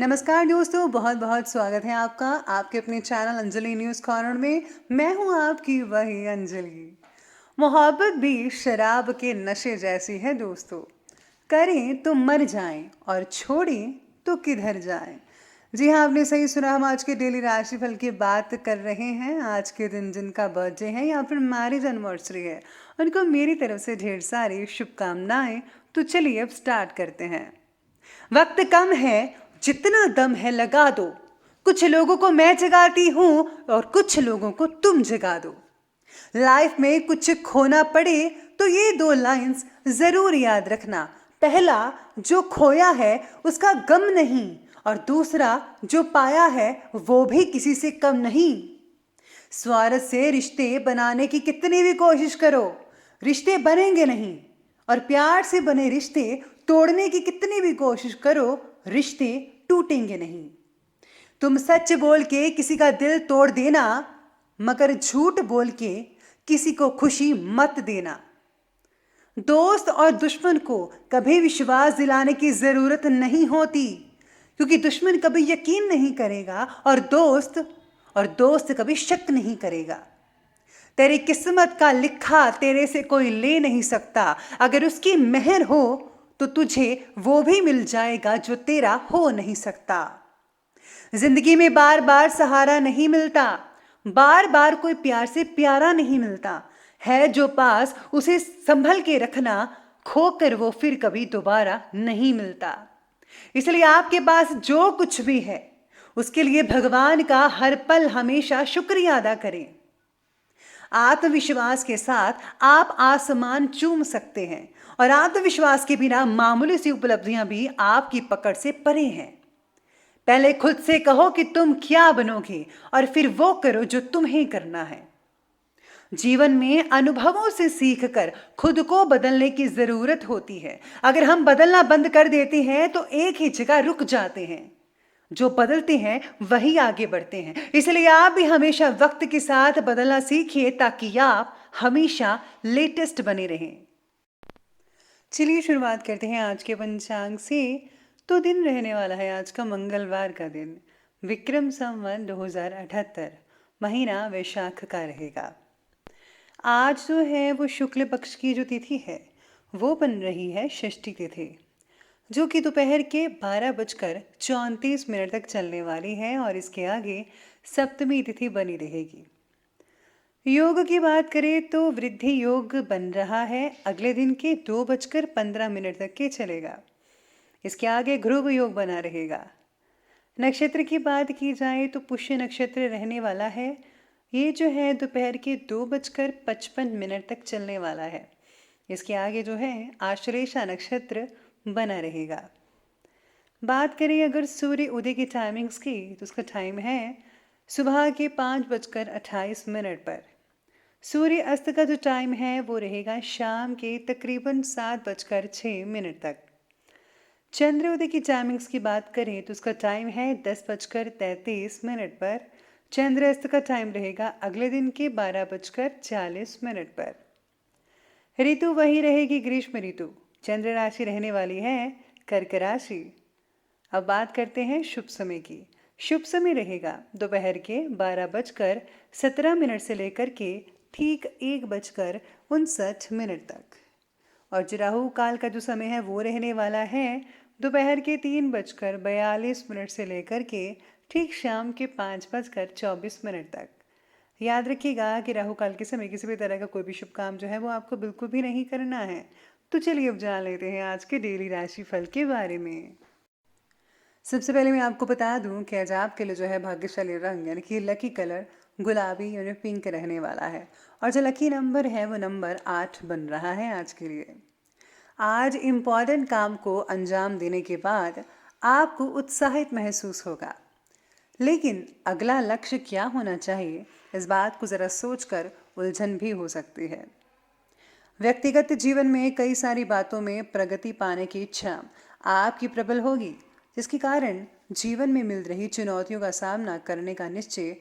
नमस्कार दोस्तों, बहुत बहुत स्वागत है आपका आपके अपने चैनल अंजलि न्यूज़ कॉर्नर में। मैं हूं आपकी वही अंजलि। मोहब्बत भी शराब के नशे जैसी है दोस्तों। करें तो मर जाएं और छोड़ें तो किधर जाएं। जी हाँ, आपने सही सुना। हम आज के डेली राशिफल की बात कर रहे हैं। आज के दिन जिनका बर्थडे है या फिर मैरिज एनिवर्सरी है, उनको मेरी तरफ से ढेर सारी शुभकामनाएं। तो चलिए अब स्टार्ट करते हैं। वक्त कम है, जितना दम है लगा दो। कुछ लोगों को मैं जगाती हूं और कुछ लोगों को तुम जगा दो। लाइफ में कुछ खोना पड़े तो ये दो लाइंस जरूर याद रखना। पहला, जो खोया है उसका गम नहीं, और दूसरा, जो पाया है वो भी किसी से कम नहीं। स्वार्थ से रिश्ते बनाने की कितनी भी कोशिश करो, रिश्ते बनेंगे नहीं। और प्यार से बने रिश्ते तोड़ने की कितनी भी कोशिश करो, रिश्ते टूटेंगे नहीं। तुम सच बोल के किसी का दिल तोड़ देना, मगर झूठ बोल के किसी को खुशी मत देना। दोस्त और दुश्मन को कभी विश्वास दिलाने की जरूरत नहीं होती, क्योंकि दुश्मन कभी यकीन नहीं करेगा और दोस्त कभी शक नहीं करेगा। तेरी किस्मत का लिखा तेरे से कोई ले नहीं सकता। अगर उसकी मेहर हो तो तुझे वो भी मिल जाएगा जो तेरा हो नहीं सकता। जिंदगी में बार बार सहारा नहीं मिलता, बार बार कोई प्यार से प्यारा नहीं मिलता। है जो पास उसे संभल के रखना, खोकर वो फिर कभी दोबारा नहीं मिलता। इसलिए आपके पास जो कुछ भी है उसके लिए भगवान का हर पल हमेशा शुक्रिया अदा करें। आत्मविश्वास के साथ आप आसमान चूम सकते हैं, और आत्मविश्वास के बिना मामूली सी उपलब्धियां भी आपकी पकड़ से परे हैं। पहले खुद से कहो कि तुम क्या बनोगे, और फिर वो करो जो तुम्हें करना है। जीवन में अनुभवों से सीखकर खुद को बदलने की जरूरत होती है। अगर हम बदलना बंद कर देते हैं तो एक ही जगह रुक जाते हैं। जो बदलते हैं वही आगे बढ़ते हैं। इसलिए आप भी हमेशा वक्त के साथ बदलना सीखिए, ताकि आप हमेशा लेटेस्ट बने रहें। चलिए शुरुआत करते हैं आज के पंचांग से। तो दिन रहने वाला है आज का मंगलवार का दिन, विक्रम संवत 2078, महीना वैशाख का रहेगा। आज जो है वो शुक्ल पक्ष की जो तिथि है वो बन रही है षष्ठी तिथि, जो कि दोपहर के 12:34 तक चलने वाली है, और इसके आगे सप्तमी तिथि बनी रहेगी। योग की बात करें तो वृद्धि योग बन रहा है, अगले दिन के 2:15 तक के चलेगा। इसके आगे ध्रुव योग बना रहेगा। नक्षत्र की बात की जाए तो पुष्य नक्षत्र रहने वाला है। ये जो है दोपहर के 2:55 तक चलने वाला है। इसके आगे जो है आश्लेषा नक्षत्र बना रहेगा। बात करें अगर सूर्य उदय की टाइमिंग्स की, तो उसका टाइम है सुबह के 5:28 पर। सूर्य अस्त का जो टाइम है वो रहेगा शाम के तकरीबन 7:06 तक। चंद्र उदय की टाइमिंग्स की बात करें तो उसका टाइम है 10:33 पर। चंद्र अस्त का टाइम रहेगा अगले दिन के 12:40 पर। ऋतु वही रहेगी ग्रीष्म ऋतु। चंद्र राशि रहने वाली है कर्क राशि। अब बात करते हैं शुभ समय की। शुभ समय रहेगा दोपहर के 12:17 से लेकर के ठीक 1:59 तक। और जो राहु काल का जो समय है वो रहने वाला है दोपहर के 3:42 से लेकर के ठीक शाम के 5:24 तक। याद रखिएगा कि राहु काल के समय किसी भी तरह का कोई भी शुभ काम जो है वो आपको बिल्कुल भी नहीं करना है। तो चलिए अब जान लेते हैं आज के डेली राशि फल के बारे में। सबसे पहले मैं आपको बता दूं कि आज आपके लिए जो है भाग्यशाली रंग यानी कि लकी कलर गुलाबी यानी पिंक रहने वाला है, और जो लकी नंबर है वो नंबर 8 बन रहा है आज के लिए। आज इम्पॉर्टेंट काम को अंजाम देने के बाद आपको उत्साहित महसूस होगा, लेकिन अगला लक्ष्य क्या होना चाहिए इस बात को ज़रा सोचकर उलझन भी हो सकती है। व्यक्तिगत जीवन में कई सारी बातों में प्रगति पाने की इच्छा आपकी प्रबल होगी, जिसके कारण जीवन में मिल रही चुनौतियों का सामना करने का निश्चय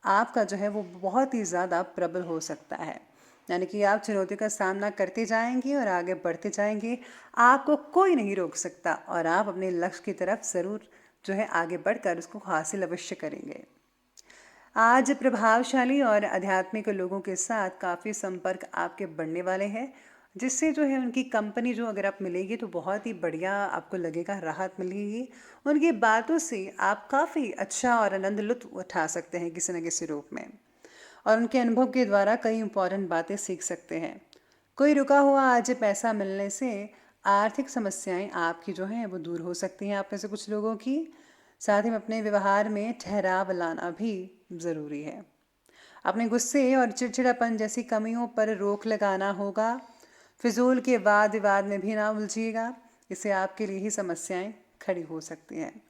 आपका जो है वो बहुत ही ज़्यादा प्रबल हो सकता है। यानी कि आप चुनौतियों का सामना करते जाएंगे और आगे बढ़ते जाएंगे। आपको कोई नहीं रोक सकता और आप अपने लक्ष्य की तरफ ज़रूर जो है आगे बढ़कर उसको हासिल अवश्य करेंगे। आज प्रभावशाली और आध्यात्मिक लोगों के साथ काफ़ी संपर्क आपके बढ़ने वाले हैं, जिससे जो है उनकी कंपनी जो अगर आप मिलेगी तो बहुत ही बढ़िया आपको लगेगा, राहत मिलेगी। उनकी बातों से आप काफ़ी अच्छा और आनंद लुत्फ़ उठा सकते हैं किसी न किसी रूप में, और उनके अनुभव के द्वारा कई इंपॉर्टेंट बातें सीख सकते हैं। कोई रुका हुआ आज पैसा मिलने से आर्थिक समस्याएं आपकी जो हैं वो दूर हो सकती हैं आप में से कुछ लोगों की। साथ ही में अपने व्यवहार में ठहराव लाना भी ज़रूरी है। अपने गुस्से और चिड़चिड़ापन जैसी कमियों पर रोक लगाना होगा। फिजूल के वाद विवाद में भी ना उलझिएगा, इससे आपके लिए ही समस्याएं खड़ी हो सकती हैं।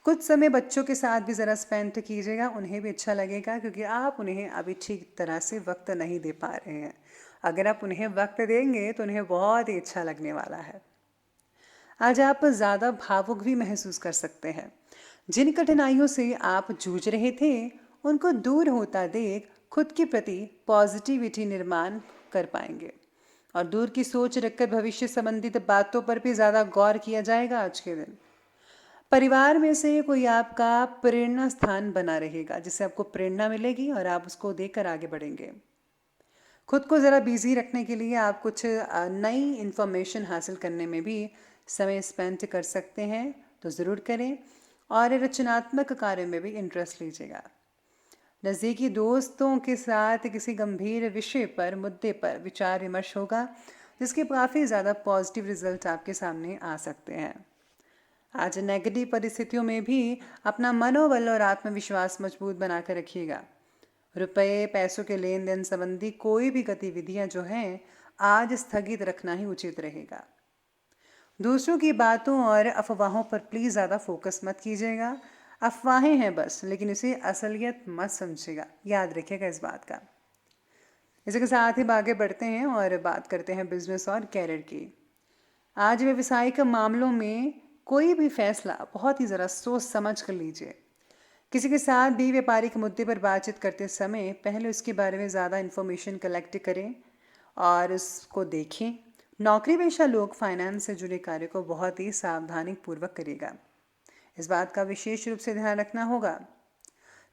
कुछ समय बच्चों के साथ भी ज़रा स्पेंड कीजिएगा, उन्हें भी अच्छा लगेगा, क्योंकि आप उन्हें अभी ठीक तरह से वक्त नहीं दे पा रहे हैं। अगर आप उन्हें वक्त देंगे तो उन्हें बहुत ही अच्छा लगने वाला है। आज आप ज़्यादा भावुक भी महसूस कर सकते हैं। जिन कठिनाइयों से आप जूझ रहे थे उनको दूर होता देख खुद के प्रति पॉजिटिविटी निर्माण कर पाएंगे, और दूर की सोच रखकर भविष्य संबंधित बातों पर भी ज़्यादा गौर किया जाएगा आज के दिन। परिवार में से कोई आपका प्रेरणा स्थान बना रहेगा, जिससे आपको प्रेरणा मिलेगी और आप उसको देकर आगे बढ़ेंगे। खुद को ज़रा बिजी रखने के लिए आप कुछ नई इन्फॉर्मेशन हासिल करने में भी समय स्पेंड कर सकते हैं, तो ज़रूर करें, और रचनात्मक कार्य में भी इंटरेस्ट लीजिएगा। नज़दीकी दोस्तों के साथ किसी गंभीर विषय पर मुद्दे पर विचार विमर्श होगा, जिसके काफ़ी ज़्यादा पॉजिटिव रिजल्ट आपके सामने आ सकते हैं। आज नेगेटिव परिस्थितियों में भी अपना मनोबल और आत्मविश्वास मजबूत बनाकर रखिएगा। रुपये पैसों के लेन देन संबंधी कोई भी गतिविधियां जो हैं आज स्थगित रखना ही उचित रहेगा। दूसरों की बातों और अफवाहों पर प्लीज़ ज़्यादा फोकस मत कीजिएगा। अफवाहें हैं बस, लेकिन इसे असलियत मत समझिएगा, याद रखिएगा इस बात का। इसके साथ ही आगे बढ़ते हैं और बात करते हैं बिजनेस और कैरियर की। आज व्यवसायिक मामलों में कोई भी फैसला बहुत ही ज़रा सोच समझ कर लीजिए। किसी के साथ भी व्यापारिक मुद्दे पर बातचीत करते समय पहले उसके बारे में ज़्यादा इन्फॉर्मेशन कलेक्ट करें और उसको देखें। नौकरी पेशा लोग फाइनेंस से जुड़े कार्य को बहुत ही सावधानी पूर्वक करेगा। इस बात का विशेष रूप से ध्यान रखना होगा।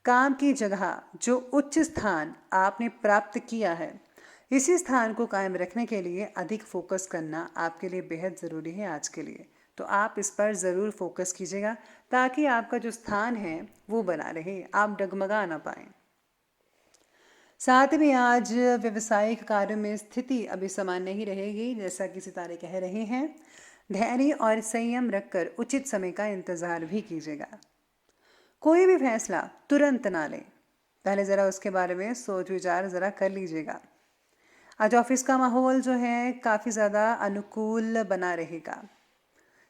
काम की जगह जो उच्च स्थान आपने प्राप्त किया है, इसी स्थान को कायम रखने के लिए अधिक फोकस करना आपके लिए बेहद ज़रूरी है आज के लिए। तो आप इस पर ज़रूर फोकस कीजिएगा, ताकि आपका जो स्थान है वो बना रहे, आप डगमगा ना पाएं। साथ में आज व्यवसायिक कार्यों में स्थिति अभी समान नहीं रहेगी, जैसा कि सितारे कह रहे हैं। धैर्य और संयम रखकर उचित समय का इंतज़ार भी कीजिएगा। कोई भी फैसला तुरंत ना लें, पहले ज़रा उसके बारे में सोच विचार ज़रा कर लीजिएगा। आज ऑफिस का माहौल जो है काफ़ी ज़्यादा अनुकूल बना रहेगा।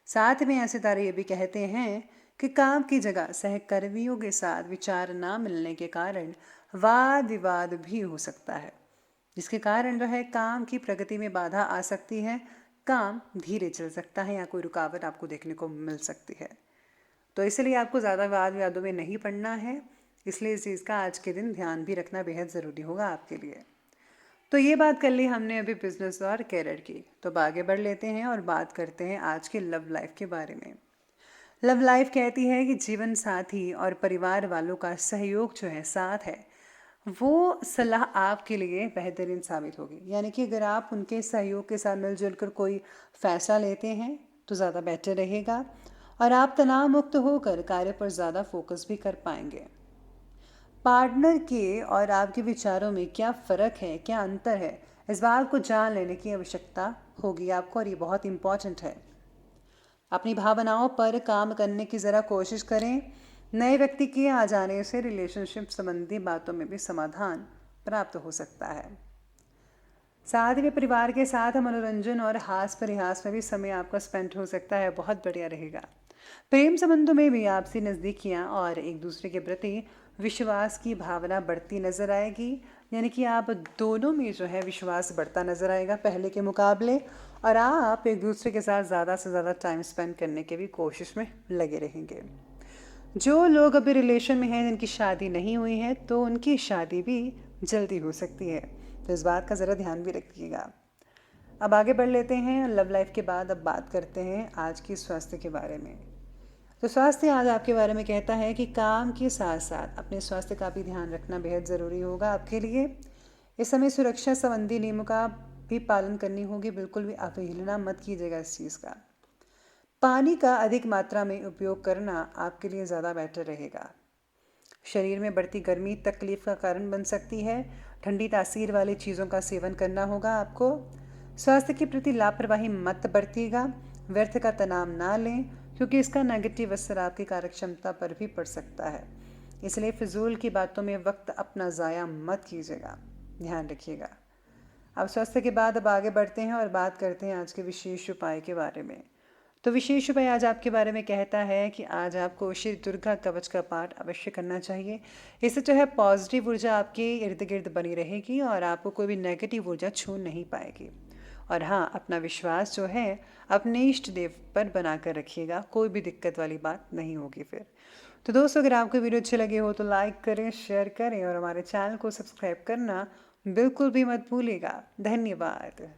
साथ में ऐसे तारे ये भी कहते हैं कि काम की जगह सहकर्मियों के साथ विचार ना मिलने के कारण वाद विवाद भी हो सकता है, जिसके कारण जो है काम की प्रगति में बाधा आ सकती है, काम धीरे चल सकता है या कोई रुकावट आपको देखने को मिल सकती है। तो इसलिए आपको ज़्यादा वाद विवादों में नहीं पड़ना है, इसलिए इस चीज़ का आज के दिन ध्यान भी रखना बेहद ज़रूरी होगा आपके लिए। तो ये बात कर ली हमने अभी बिजनेस और कैरियर की, तो अब आगे बढ़ लेते हैं और बात करते हैं आज की लव लाइफ के बारे में। लव लाइफ कहती है कि जीवन साथी और परिवार वालों का सहयोग जो है, साथ है, वो सलाह आपके लिए बेहतरीन साबित होगी। यानी कि अगर आप उनके सहयोग के साथ मिलजुल कर कोई फैसला लेते हैं तो ज़्यादा बेटर रहेगा, और आप तनाव मुक्त होकर कार्य पर ज़्यादा फोकस भी कर पाएंगे। पार्टनर के और आपके विचारों में क्या फ़र्क है, क्या अंतर है, इस बात को जान लेने की आवश्यकता होगी आपको, और ये बहुत इम्पॉर्टेंट है। अपनी भावनाओं पर काम करने की ज़रा कोशिश करें। नए व्यक्ति के आ जाने से रिलेशनशिप संबंधी बातों में भी समाधान प्राप्त हो सकता है। साथ ही परिवार के साथ मनोरंजन और हास परिहास में भी समय आपका स्पेंड हो सकता है, बहुत बढ़िया रहेगा। प्रेम संबंधों में भी आपसी नज़दीकियाँ और एक दूसरे के प्रति विश्वास की भावना बढ़ती नज़र आएगी। यानी कि आप दोनों में जो है विश्वास बढ़ता नज़र आएगा पहले के मुकाबले, और आप एक दूसरे के साथ ज़्यादा से ज़्यादा टाइम स्पेंड करने के भी कोशिश में लगे रहेंगे। जो लोग अभी रिलेशन में हैं, जिनकी शादी नहीं हुई है, तो उनकी शादी भी जल्दी हो सकती है, तो इस बात का ज़रा ध्यान भी रखिएगा। अब आगे बढ़ लेते हैं लव लाइफ के बाद। अब बात करते हैं आज की स्वास्थ्य के बारे में। तो स्वास्थ्य आज आपके बारे में कहता है कि काम के साथ साथ अपने स्वास्थ्य का भी ध्यान रखना बेहद ज़रूरी होगा आपके लिए। इस समय सुरक्षा संबंधी नियमों का भी पालन करनी होगी, बिल्कुल भी अवहेलना मत कीजिएगा इस चीज़ का। पानी का अधिक मात्रा में उपयोग करना आपके लिए ज़्यादा बेटर रहेगा। शरीर में बढ़ती गर्मी तकलीफ का कारण बन सकती है। ठंडी तासीर वाली चीज़ों का सेवन करना होगा आपको। स्वास्थ्य के प्रति लापरवाही मत बरतिएगा। व्यर्थ का तनाव ना लें, क्योंकि इसका नेगेटिव असर आपकी कार्यक्षमता पर भी पड़ सकता है। इसलिए फिजूल की बातों में वक्त अपना ज़ाया मत कीजिएगा, ध्यान रखिएगा। अब स्वास्थ्य के बाद अब आगे बढ़ते हैं और बात करते हैं आज के विशेष उपाय के बारे में। तो विशेष उपाय आज आपके बारे में कहता है कि आज आपको श्री दुर्गा कवच का पाठ अवश्य करना चाहिए। इससे जो है पॉजिटिव ऊर्जा आपके इर्द गिर्द बनी रहेगी और आपको कोई भी नेगेटिव ऊर्जा छू नहीं पाएगी। और हाँ, अपना विश्वास जो है अपने इष्ट देव पर बनाकर रखिएगा, कोई भी दिक्कत वाली बात नहीं होगी फिर। तो दोस्तों, अगर आपको वीडियो अच्छे लगे हो तो लाइक करें, शेयर करें और हमारे चैनल को सब्सक्राइब करना बिल्कुल भी मत भूलिएगा। धन्यवाद।